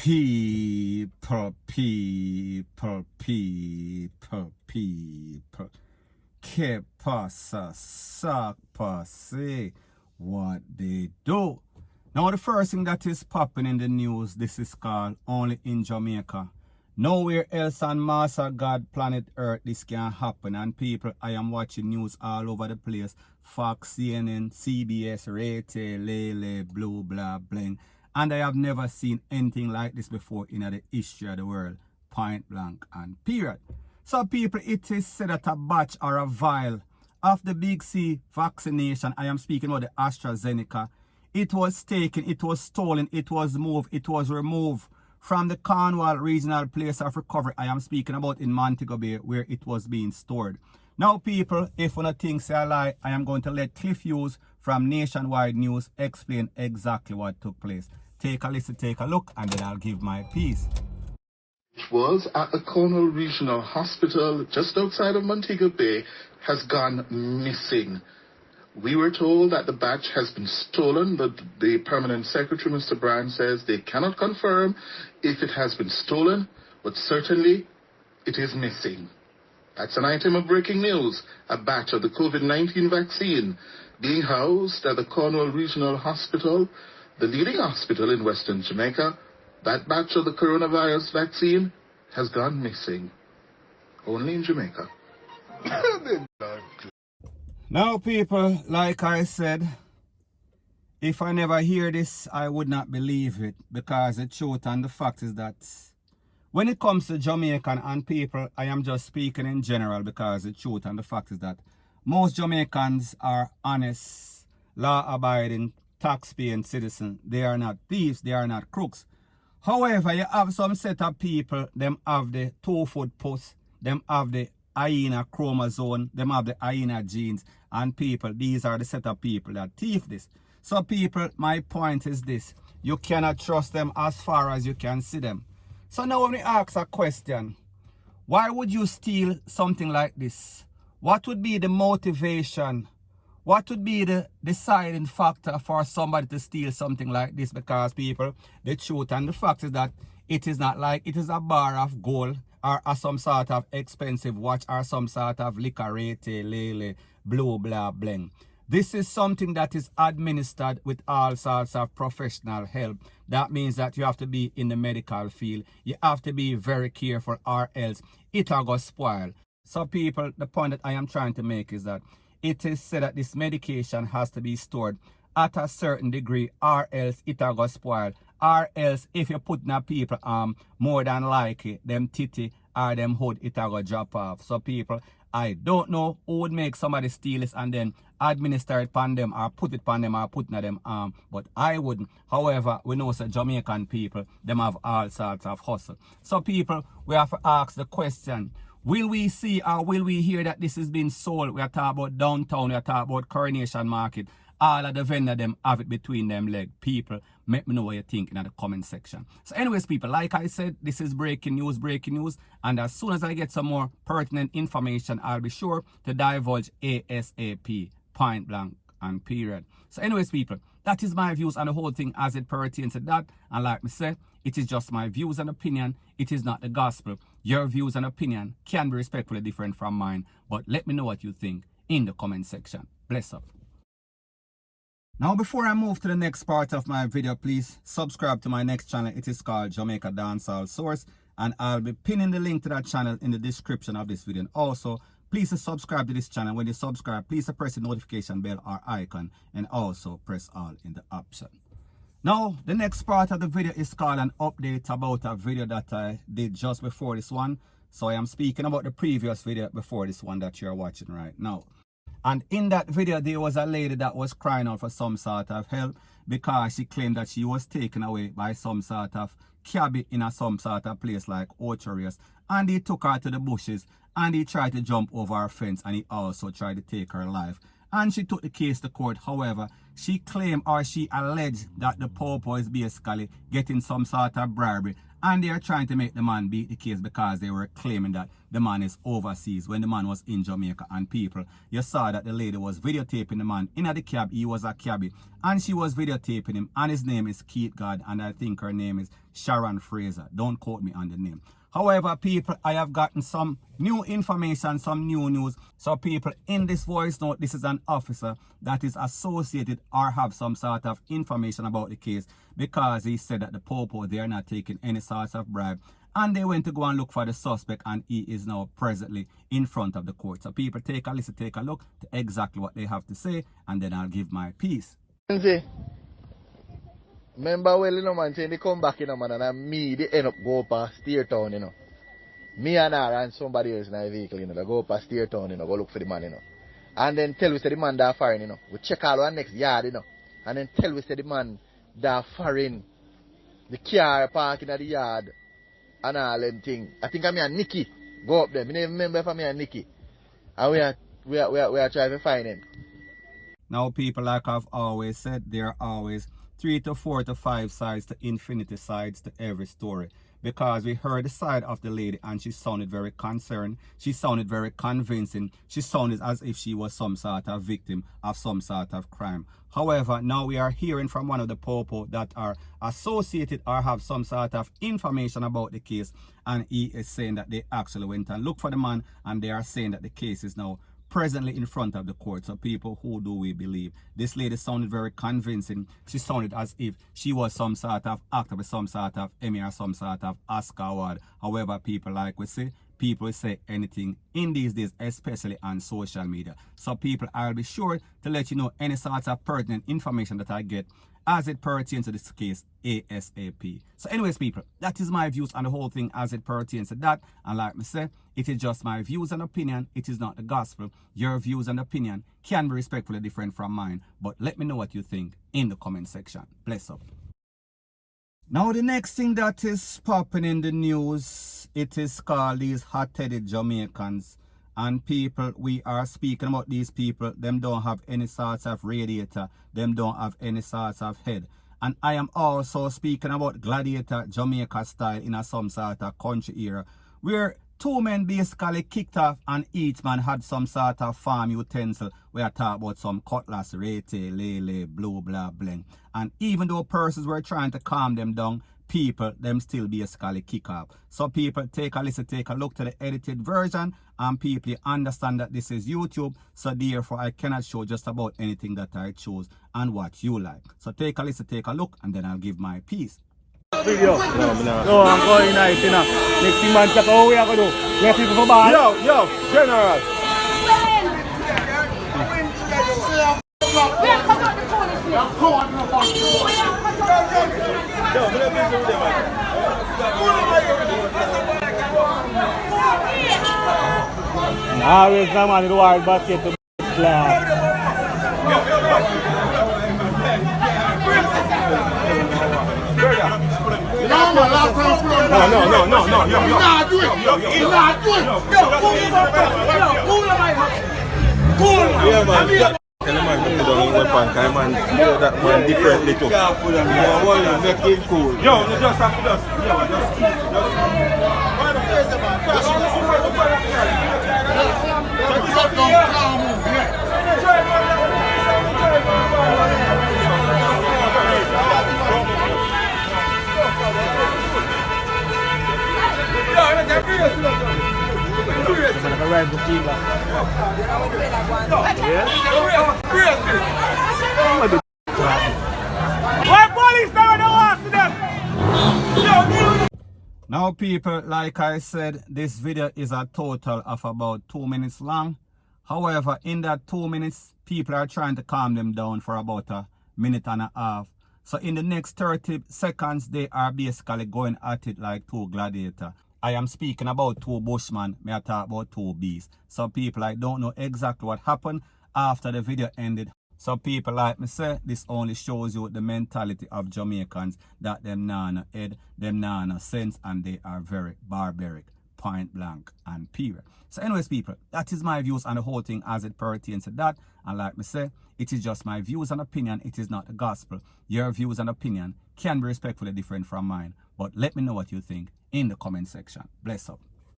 People. Que pasa, sac passe, what they do. Now the first thing that is popping in the news, this is called only in Jamaica. Nowhere else on Master God planet Earth this can happen. And people, I am watching news all over the place. Fox, CNN, CBS, Rete, Lele, Blue, blah, bling. And I have never seen anything like this before in the history of the world. Point blank and period. So people, it is said that a batch or a vial of the big C vaccination, I am speaking about the AstraZeneca, it was taken, it was stolen, it was moved, it was removed from the Cornwall regional place of recovery. I am speaking about in Montego Bay where it was being stored. Now people, if one thinks I lie, I am going to let Cliff Hughes from Nationwide News explain exactly what took place. Take a listen, take a look, and then I'll give my piece. It was at the Cornwall Regional Hospital just outside of Montego Bay has gone missing. We were told that the batch has been stolen, but the Permanent Secretary, Mr. Bryan, says they cannot confirm if it has been stolen, but certainly it is missing. That's an item of breaking news. A batch of the COVID-19 vaccine being housed at the Cornwall Regional Hospital, the leading hospital in Western Jamaica. That batch of the coronavirus vaccine has gone missing. Only in Jamaica. Now people, like I said, if I never hear this, I would not believe it, because the truth and the fact is that when it comes to Jamaican and people, I am just speaking in general, because the truth and the fact is that most Jamaicans are honest, law-abiding, tax-paying citizens. They are not thieves, they are not crooks. However, you have some set of people, them have the two-foot puss, them have the hyena chromosome, them have the hyena genes, and people, these are the set of people that thief this. So people, my point is this: you cannot trust them as far as you can see them. So now when we ask a question, why would you steal something like this? What would be the motivation? What would be the deciding factor for somebody to steal something like this? Because people, the truth and the fact is that it is not like it is a bar of gold or some sort of expensive watch or some sort of liquor rate, lele, blue, blah, bling. This is something that is administered with all sorts of professional help. That means that you have to be in the medical field. You have to be very careful, or else it will go spoil. So people, the point that I am trying to make is that it is said that this medication has to be stored at a certain degree, or else it will go spoil. Or else if you put in people more than likely them titty or them hood, it will go drop off. So people, I don't know who would make somebody steal this and then administer it upon them, or put it upon them, or put it in them arm, but I wouldn't. However, we know that Jamaican people, them have all sorts of hustle. So people, we have to ask the question, will we see or will we hear that this is being sold? We are talking about downtown, we are talking about Coronation Market. All of the vendor them have it between them leg. People, make me know what you think in the comment section. So anyways people, like I said, this is breaking news. And as soon as I get some more pertinent information, I'll be sure to divulge ASAP, point blank and period. So anyways people, that is my views on the whole thing as it pertains to that. And like me said, it is just my views and opinion. It is not the gospel. Your views and opinion can be respectfully different from mine. But let me know what you think in the comment section. Bless up. Now before I move to the next part of my video, please subscribe to my next channel. It is called Jamaica Dancehall Source, and I'll be pinning the link to that channel in the description of this video. And also, please subscribe to this channel. When you subscribe, please press the notification bell or icon, and also press all in the option. Now, the next part of the video is called an update about a video that I did just before this one. So I am speaking about the previous video before this one that you're watching right now. And in that video, there was a lady that was crying out for some sort of help because she claimed that she was taken away by some sort of cabbie in some sort of place like Orcharius. And he took her to the bushes and he tried to jump over her fence, and he also tried to take her life. And she took the case to court. However, she claimed or she alleged that the Popo is basically getting some sort of bribery, and they are trying to make the man beat the case because they were claiming that the man is overseas when the man was in Jamaica. And people, you saw that the lady was videotaping the man in the cab. He was a cabbie and she was videotaping him, and his name is Keith God and I think her name is Sharon Fraser. Don't quote me on the name. However, people, I have gotten some new information, some new news. So people, in this voice note, this is an officer that is associated or have some sort of information about the case, because he said that the Popo, they are not taking any sort of bribe. And they went to go and look for the suspect, and he is now presently in front of the court. So people, take a listen, take a look to exactly what they have to say, and then I'll give my piece. Remember well, you know, man, saying they come back, you know, man, and me, they end up go past Steer Town, you know. Me and her and somebody else in a vehicle, you know, they go past Steer Town, you know, go look for the man, you know. And then tell we say the man that foreign, you know. We check all our next yard, you know. And then tell we say the man that foreign, the car parking at the yard, and all them thing. I think I'm me and Nicky go up there. I never remember if I'm me and Nicky. And we are trying to find him. Now, people, like I've always said, there are always 3 to 4 to 5 sides to infinity sides to every story, because we heard the side of the lady and she sounded very concerned, she sounded very convincing, she sounded as if she was some sort of victim of some sort of crime. However, now we are hearing from one of the Popo that are associated or have some sort of information about the case, and he is saying that they actually went and looked for the man, and they are saying that the case is now presently in front of the court. So people, who do we believe? This lady sounded very convincing. She sounded as if she was some sort of actor with some sort of Emmy or some sort of Oscar award. However, people, like we say, people say anything in these days, especially on social media. So people, I'll be sure to let you know any sort of pertinent information that I get as it pertains to this case ASAP. So anyways, people, that is my views on the whole thing as it pertains to that. And like me say, it is just my views and opinion. It is not the gospel. Your views and opinion can be respectfully different from mine. But let me know what you think in the comment section. Bless up. Now the next thing that is popping in the news, it is called these hot-headed Jamaicans. And people, we are speaking about these people. Them don't have any sorts of radiator. Them don't have any sorts of head. And I am also speaking about gladiator Jamaica style in a some sort of country era, where 2 men basically kicked off and each man had some sort of farm utensil. We are talking about some cutlass, rete, lele, blue, blah, bling. And even though persons were trying to calm them down, people, them still basically kick off. So people, take a listen, take a look to the edited version, and people understand that this is YouTube, so therefore I cannot show just about anything that I choose and what you like. So take a listen, take a look, and then I'll give my piece. Video. No, I'm going nice, you know. Next thing man, check out what we do. We have people for bar. Yo, General. Always come on the wild basket to class. No. Tell the man to don't even punk, man. Do that man differently too. Make him cool. Yo, just have to Now people, like I said, this video is a total of about 2 minutes long. However, in that 2 minutes, people are trying to calm them down for about a minute and a half. So in the next 30 seconds, they are basically going at it like 2 gladiators. I am speaking about 2 bushmen, may I talk about 2 beasts. So people, I don't know exactly what happened after the video ended. So people, like me say, this only shows you the mentality of Jamaicans, that them nah no head, them nah no sense, and they are very barbaric. point blank and period. So anyways, people, that is my views on the whole thing as it pertains to that. And like me say, it is just my views and opinion. It is not the gospel. Your views and opinion can be respectfully different from mine. But let me know what you think in the comment section. Bless up.